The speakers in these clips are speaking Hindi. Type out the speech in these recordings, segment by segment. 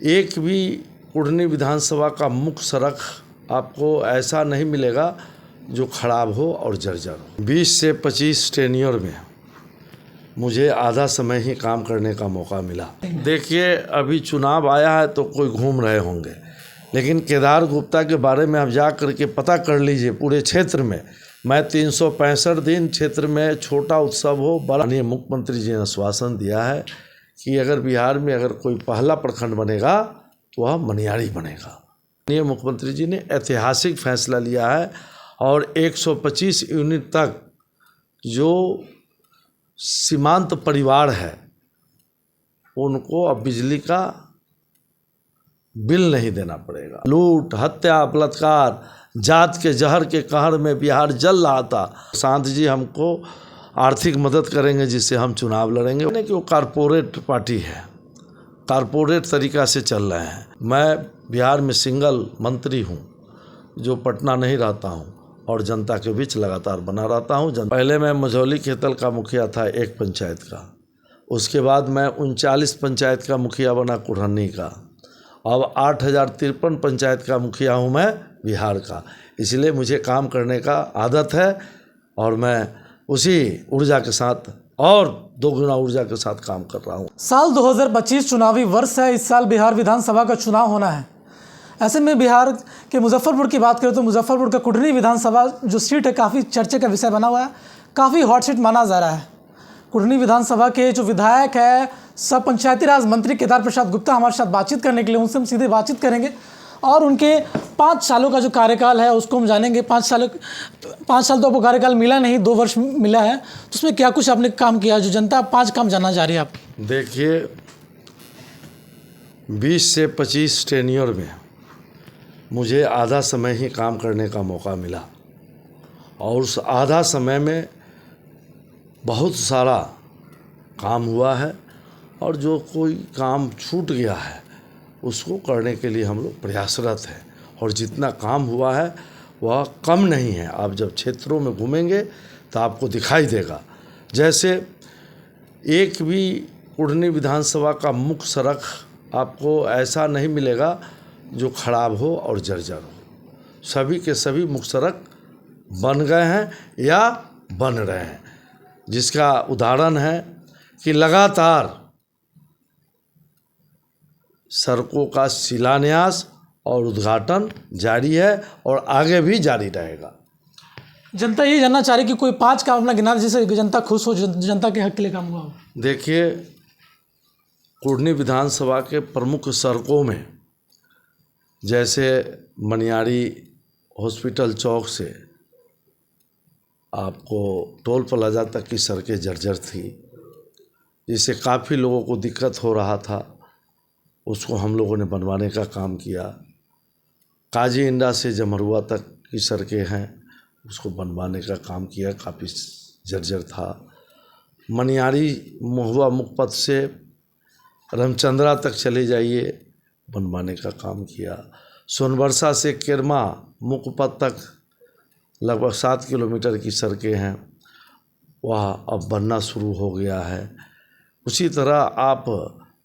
एक भी कुढ़नी विधानसभा का मुख्य सड़क आपको ऐसा नहीं मिलेगा जो खराब हो और जर्जर हो। 20 से 25 टेन्योर में मुझे आधा समय ही काम करने का मौका मिला। देखिए, अभी चुनाव आया है तो कोई घूम रहे होंगे, लेकिन केदार गुप्ता के बारे में आप जा करके पता कर लीजिए। पूरे क्षेत्र में मैं 365 दिन क्षेत्र में छोटा उत्सव हो बड़ा। माननीय मुख्यमंत्री जी ने आश्वासन दिया है कि अगर बिहार में अगर कोई पहला प्रखंड बनेगा तो वह मनियारी बनेगा। माननीय मुख्यमंत्री जी ने ऐतिहासिक फैसला लिया है और 125 यूनिट तक जो सीमांत परिवार है उनको अब बिजली का बिल नहीं देना पड़ेगा। लूट, हत्या, बलात्कार, जात के जहर के कहर में बिहार जल रहा था। शांत जी हमको आर्थिक मदद करेंगे जिससे हम चुनाव लड़ेंगे। यानी कि वो कारपोरेट पार्टी है, कारपोरेट तरीक़ा से चल रहे हैं। मैं बिहार में सिंगल मंत्री हूँ जो पटना नहीं रहता हूँ और जनता के बीच लगातार बना रहता हूँ। पहले मैं मझौली खेतल का मुखिया था एक पंचायत का, उसके बाद मैं 39 पंचायत का मुखिया बना कुढ़नी का, अब 8053 पंचायत का मुखिया हूँ मैं बिहार का। इसलिए मुझे काम करने का आदत है और मैं उसी ऊर्जा के साथ और दोगुना ऊर्जा के साथ काम कर रहा हूँ। साल 2025 चुनावी वर्ष है। इस साल बिहार विधानसभा का चुनाव होना है। ऐसे में बिहार के मुजफ्फरपुर की बात करें तो मुजफ्फरपुर का कुढ़नी विधानसभा जो सीट है काफ़ी चर्चे का विषय बना हुआ है, काफ़ी हॉट सीट माना जा रहा है। कुढ़नी विधानसभा के जो विधायक है सब पंचायती राज मंत्री केदार प्रसाद गुप्ता हमारे साथ बातचीत करने के लिए, उनसे हम सीधे बातचीत करेंगे और उनके 5 सालों का जो कार्यकाल है उसको हम जानेंगे। 5 साल तो आपको कार्यकाल मिला नहीं, 2 वर्ष मिला है, तो उसमें क्या कुछ आपने काम किया जो जनता 5 काम जानना चाह रही है आप? देखिए, 20 से 25 टेन्योर में मुझे आधा समय ही काम करने का मौका मिला और उस आधा समय में बहुत सारा काम हुआ है और जो कोई काम छूट गया है उसको करने के लिए हम लोग प्रयासरत हैं और जितना काम हुआ है वह कम नहीं है। आप जब क्षेत्रों में घूमेंगे तो आपको दिखाई देगा। जैसे एक भी कुढ़नी विधानसभा का मुख्य सड़क आपको ऐसा नहीं मिलेगा जो खराब हो और जर्जर हो। सभी के सभी मुख्य सड़क बन गए हैं या बन रहे हैं, जिसका उदाहरण है कि लगातार सड़कों का शिलान्यास और उद्घाटन जारी है और आगे भी जारी रहेगा। जनता ये जानना चाह रही कि कोई 5 काम अपना गिना जिससे जनता खुश हो, जनता के हक के लिए काम हुआ हो। देखिए, कुढ़नी विधानसभा के प्रमुख सड़कों में जैसे मनियारी हॉस्पिटल चौक से आपको टोल प्लाजा तक की सड़कें जर्जर थी, जिससे काफ़ी लोगों को दिक्कत हो रहा था, उसको हम लोगों ने बनवाने का काम किया। काजी इंडा से जमरुआ तक की सड़कें हैं, उसको बनवाने का काम किया, काफ़ी जर्जर था। मनियारी महुआ मुखपथ से रामचंद्रा तक चले जाइए, बनवाने का काम किया। सोनबरसा से केरमा मुखपथ तक लगभग 7 किलोमीटर की सड़कें हैं, वह अब बनना शुरू हो गया है। उसी तरह आप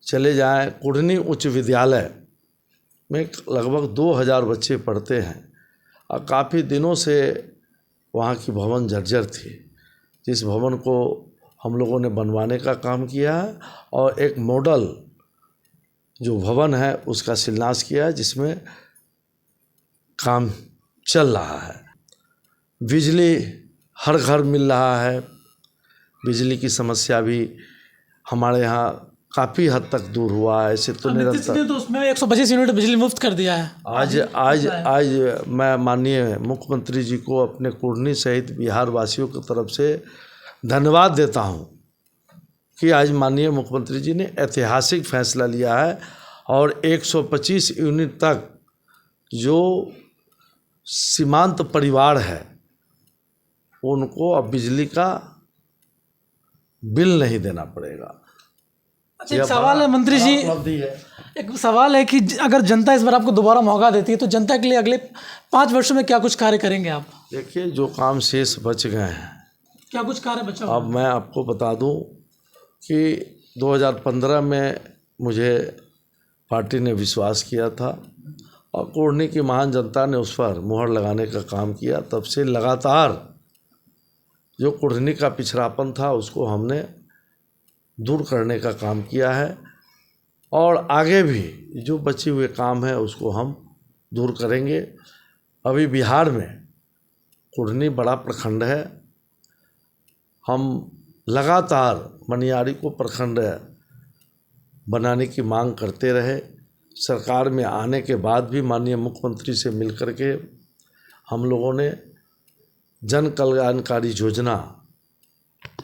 चले जाएं, कुढ़नी उच्च विद्यालय में लगभग 2000 बच्चे पढ़ते हैं और काफ़ी दिनों से वहाँ की भवन जर्जर थी, जिस भवन को हम लोगों ने बनवाने का काम किया है और एक मॉडल जो भवन है उसका शिलान्यास किया है, जिसमें काम चल रहा है। बिजली हर घर मिल रहा है। बिजली की समस्या भी हमारे यहाँ काफ़ी हद तक दूर हुआ है। ऐसे तो निरंतर तो उसमें 125 यूनिट बिजली मुफ्त कर दिया है। आज मैं माननीय मुख्यमंत्री जी को अपने कुढ़नी सहित बिहार वासियों की तरफ से धन्यवाद देता हूँ कि आज माननीय मुख्यमंत्री जी ने ऐतिहासिक फैसला लिया है और 125 यूनिट तक जो सीमांत परिवार है उनको अब बिजली का बिल नहीं देना पड़ेगा। अच्छा, एक सवाल है मंत्री जी, एक सवाल है कि अगर जनता इस बार आपको दोबारा मौका देती है तो जनता के लिए अगले 5 वर्षों में क्या कुछ कार्य करेंगे आप? देखिए, जो काम शेष बच गए हैं, क्या कुछ कार्य बचा? अब मैं आपको बता दूं कि 2015 में मुझे पार्टी ने विश्वास किया था और कुढ़नी की महान जनता ने उस पर मुहर लगाने का काम किया। तब से लगातार जो कुढ़नी का पिछड़ापन था उसको हमने दूर करने का काम किया है और आगे भी जो बचे हुए काम है उसको हम दूर करेंगे। अभी बिहार में कुढ़नी बड़ा प्रखंड है। हम लगातार मनियारी को प्रखंड बनाने की मांग करते रहे। सरकार में आने के बाद भी माननीय मुख्यमंत्री से मिलकर के हम लोगों ने जन कल्याणकारी योजना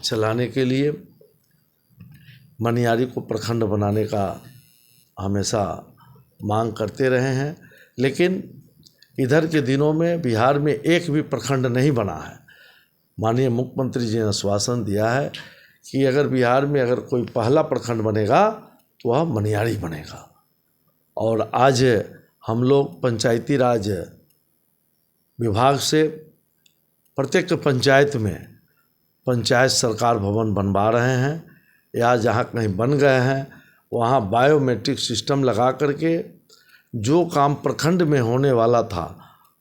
चलाने के लिए मनियारी को प्रखंड बनाने का हमेशा मांग करते रहे हैं। लेकिन इधर के दिनों में बिहार में एक भी प्रखंड नहीं बना है। माननीय मुख्यमंत्री जी ने आश्वासन दिया है कि अगर बिहार में अगर कोई पहला प्रखंड बनेगा तो वह मनियारी बनेगा। और आज हम लोग पंचायती राज विभाग से प्रत्येक पंचायत में पंचायत सरकार भवन बनवा रहे हैं या जहाँ कहीं बन गए हैं वहाँ बायोमेट्रिक सिस्टम लगा करके जो काम प्रखंड में होने वाला था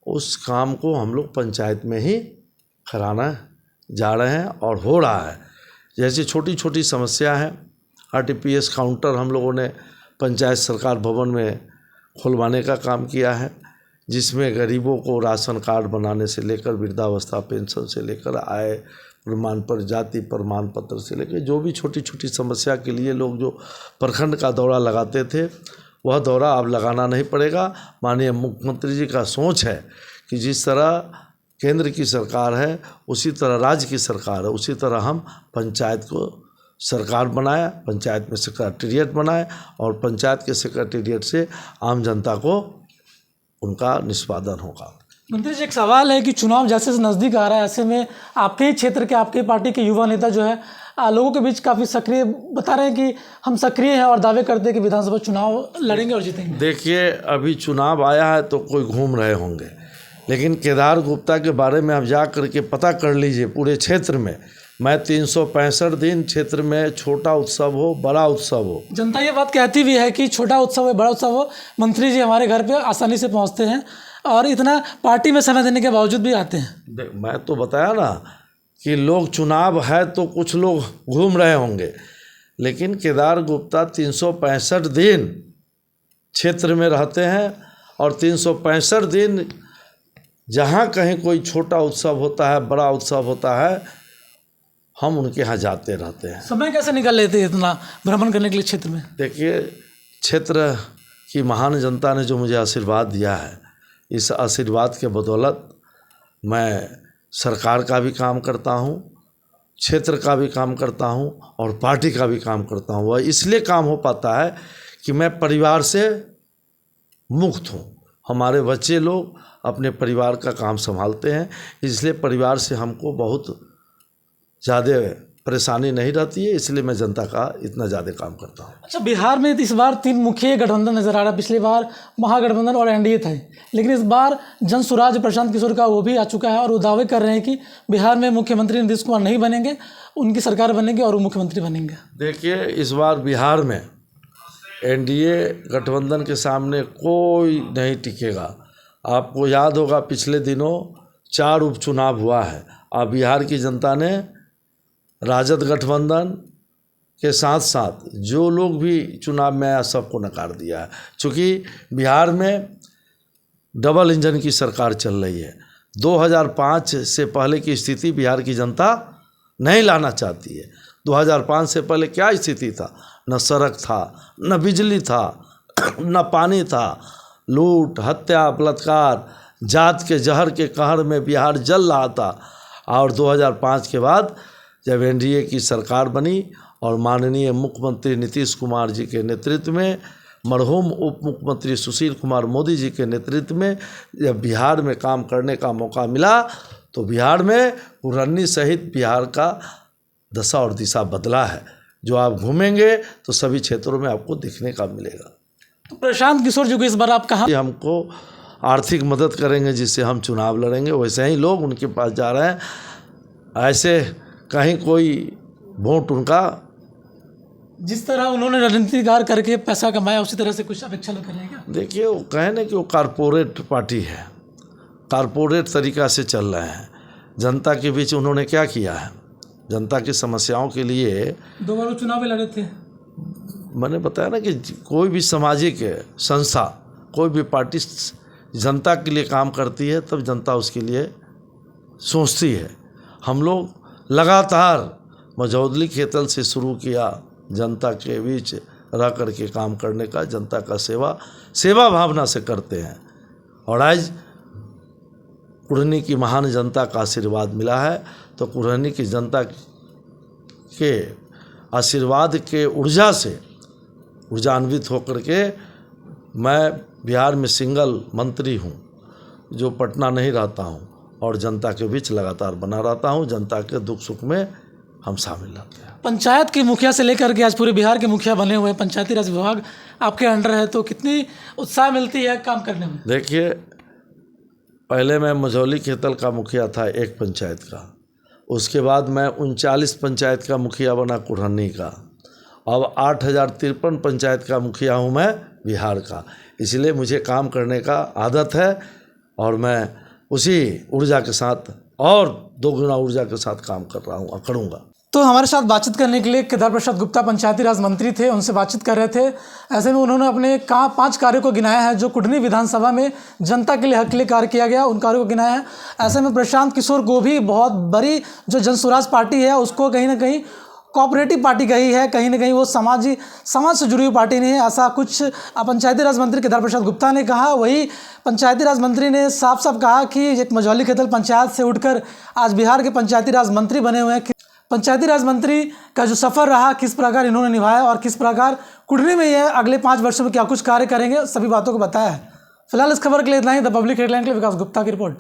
उस काम को हम लोग पंचायत में ही कराना जा रहे हैं और हो रहा है। जैसे छोटी छोटी समस्या है, RTPS काउंटर हम लोगों ने पंचायत सरकार भवन में खुलवाने का काम किया है, जिसमें गरीबों को राशन कार्ड बनाने से लेकर वृद्धावस्था पेंशन से लेकर आय प्रमाण पत्र, जाति प्रमाण पत्र से लेकर जो भी छोटी छोटी समस्या के लिए लोग जो प्रखंड का दौरा लगाते थे वह दौरा अब लगाना नहीं पड़ेगा। माननीय मुख्यमंत्री जी का सोच है कि जिस तरह केंद्र की सरकार है उसी तरह राज्य की सरकार है, उसी तरह हम पंचायत को सरकार बनाए, पंचायत में सेक्रेटेरिएट बनाए और पंचायत के सेक्रेटेरिएट से आम जनता को उनका निष्पादन होगा। मंत्री जी, एक सवाल है कि चुनाव जैसे नज़दीक आ रहा है, ऐसे में आपके ही क्षेत्र के, आपके पार्टी के युवा नेता जो है लोगों के बीच काफ़ी सक्रिय बता रहे हैं कि हम सक्रिय हैं और दावे करते हैं कि विधानसभा चुनाव लड़ेंगे और जीतेंगे। देखिए, अभी चुनाव आया है तो कोई घूम रहे होंगे, लेकिन केदार गुप्ता के बारे में आप जा करके पता कर लीजिए। पूरे क्षेत्र में मैं 365 दिन क्षेत्र में छोटा उत्सव हो बड़ा उत्सव हो, जनता ये बात कहती भी है कि छोटा उत्सव हो बड़ा उत्सव हो, मंत्री जी हमारे घर पे आसानी से पहुंचते हैं और इतना पार्टी में समय देने के बावजूद भी आते हैं। मैं तो बताया ना कि लोग चुनाव है तो कुछ लोग घूम रहे होंगे, लेकिन केदार गुप्ता 365 दिन क्षेत्र में रहते हैं और 365 दिन जहाँ कहीं कोई छोटा उत्सव होता है बड़ा उत्सव होता है हम उनके यहाँ जाते रहते हैं। समय कैसे निकाल लेते हैं इतना भ्रमण करने के लिए क्षेत्र में? देखिए, क्षेत्र की महान जनता ने जो मुझे आशीर्वाद दिया है, इस आशीर्वाद के बदौलत मैं सरकार का भी काम करता हूँ, क्षेत्र का भी काम करता हूँ और पार्टी का भी काम करता हूँ। वह इसलिए काम हो पाता है कि मैं परिवार से मुक्त हूँ। हमारे बच्चे लोग अपने परिवार का काम संभालते हैं, इसलिए परिवार से हमको बहुत ज़्यादा परेशानी नहीं रहती है, इसलिए मैं जनता का इतना ज़्यादा काम करता हूँ। अच्छा, बिहार में इस बार 3 मुख्य गठबंधन नजर आ रहा है। पिछली बार महागठबंधन और NDA था, लेकिन इस बार जन स्वराज प्रशांत किशोर का वो भी आ चुका है और वो दावे कर रहे हैं कि बिहार में मुख्यमंत्री नीतीश कुमार नहीं बनेंगे, उनकी सरकार बनेगी और वो मुख्यमंत्री बनेंगे। देखिए, इस बार बिहार में NDA गठबंधन के सामने कोई नहीं टिकेगा। आपको याद होगा पिछले दिनों 4 उपचुनाव हुआ है और बिहार की जनता ने राजद गठबंधन के साथ साथ जो लोग भी चुनाव में आया सबको नकार दिया है। चूँकि बिहार में डबल इंजन की सरकार चल रही है। 2005 से पहले की स्थिति बिहार की जनता नहीं लाना चाहती है। 2005 से पहले क्या स्थिति था? न सड़क था, न बिजली था, न पानी था। लूट, हत्या, बलात्कार, जात के जहर के कहर में बिहार जल रहा था। और 2005 के बाद जब NDA की सरकार बनी और माननीय मुख्यमंत्री नीतीश कुमार जी के नेतृत्व में, मरहूम उप मुख्यमंत्री सुशील कुमार मोदी जी के नेतृत्व में जब बिहार में काम करने का मौका मिला तो बिहार में कुढ़नी सहित बिहार का दशा और दिशा बदला है, जो आप घूमेंगे तो सभी क्षेत्रों में आपको दिखने का मिलेगा। तो प्रशांत किशोर जी को इस बार आप कहाँ? हमको आर्थिक मदद करेंगे जिससे हम चुनाव लड़ेंगे, वैसे ही लोग उनके पास जा रहे हैं। ऐसे कहीं कोई वोट उनका जिस तरह उन्होंने रणनीति कार्य करके पैसा कमाया उसी तरह से कुछ अपेक्षा लोग करेंगे क्या? देखिए, वो कहे ना कि वो कारपोरेट पार्टी है, कारपोरेट तरीक़ा से चल रहे हैं। जनता के बीच उन्होंने क्या किया है? जनता की समस्याओं के लिए 2 बार चुनाव में लड़े थे। मैंने बताया ना कि कोई भी सामाजिक संस्था, कोई भी पार्टी जनता के लिए काम करती है तब जनता उसके लिए सोचती है। हम लोग लगातार मझौली खेतल से शुरू किया, जनता के बीच रह कर के काम करने का, जनता का सेवा भावना से करते हैं। और आज कुढ़नी की महान जनता का आशीर्वाद मिला है, तो कुढ़नी की जनता के आशीर्वाद के ऊर्जान्वित होकर के मैं बिहार में सिंगल मंत्री हूँ, जो पटना नहीं रहता हूँ और जनता के बीच लगातार बना रहता हूँ। जनता के दुख सुख में हम शामिल रहते हैं। पंचायत के मुखिया से लेकर के आज पूरे बिहार के मुखिया बने हुए हैं, पंचायती राज विभाग आपके अंडर है, तो कितनी उत्साह मिलती है काम करने में? देखिए, पहले मैं मझौली खेतल का मुखिया था एक पंचायत का, उसके बाद मैं 39 पंचायत का मुखिया बना कुढ़नी का, अब 8053 पंचायत का मुखिया हूँ मैं बिहार का। इसलिए मुझे काम करने का आदत है और मैं उसी ऊर्जा के साथ और 2 गुना ऊर्जा के साथ काम कर रहा हूँ और करूँगा। तो हमारे साथ बातचीत करने के लिए केदार प्रसाद गुप्ता पंचायती राज मंत्री थे, उनसे बातचीत कर रहे थे। ऐसे में उन्होंने अपने 5 कार्यों को गिनाया है जो कुढ़नी विधानसभा में जनता के लिए हक के लिए कार्य किया गया, उन कार्यों को गिनाया है। ऐसे में प्रशांत किशोर को भी बहुत बड़ी जो जनसुराज पार्टी है उसको कहीं ना कहीं कोऑपरेटिव पार्टी कही है, कहीं ना कहीं वो समाज से जुड़ी हुई पार्टी नहीं है, ऐसा कुछ पंचायती राज मंत्री केदार प्रसाद गुप्ता ने कहा। वही पंचायती राज मंत्री ने साफ साफ कहा कि एक मझौली खेतल पंचायत से उठकर आज बिहार के पंचायती राज मंत्री बने हुए हैं। पंचायती राज मंत्री का जो सफ़र रहा, किस प्रकार इन्होंने निभाया और किस प्रकार कुढ़नी में ये अगले 5 वर्षों में क्या कुछ कार्य करेंगे, सभी बातों को बताया है। फिलहाल इस खबर के लिए इतना ही। द पब्लिक हेडलाइन के लिए विकास गुप्ता की रिपोर्ट।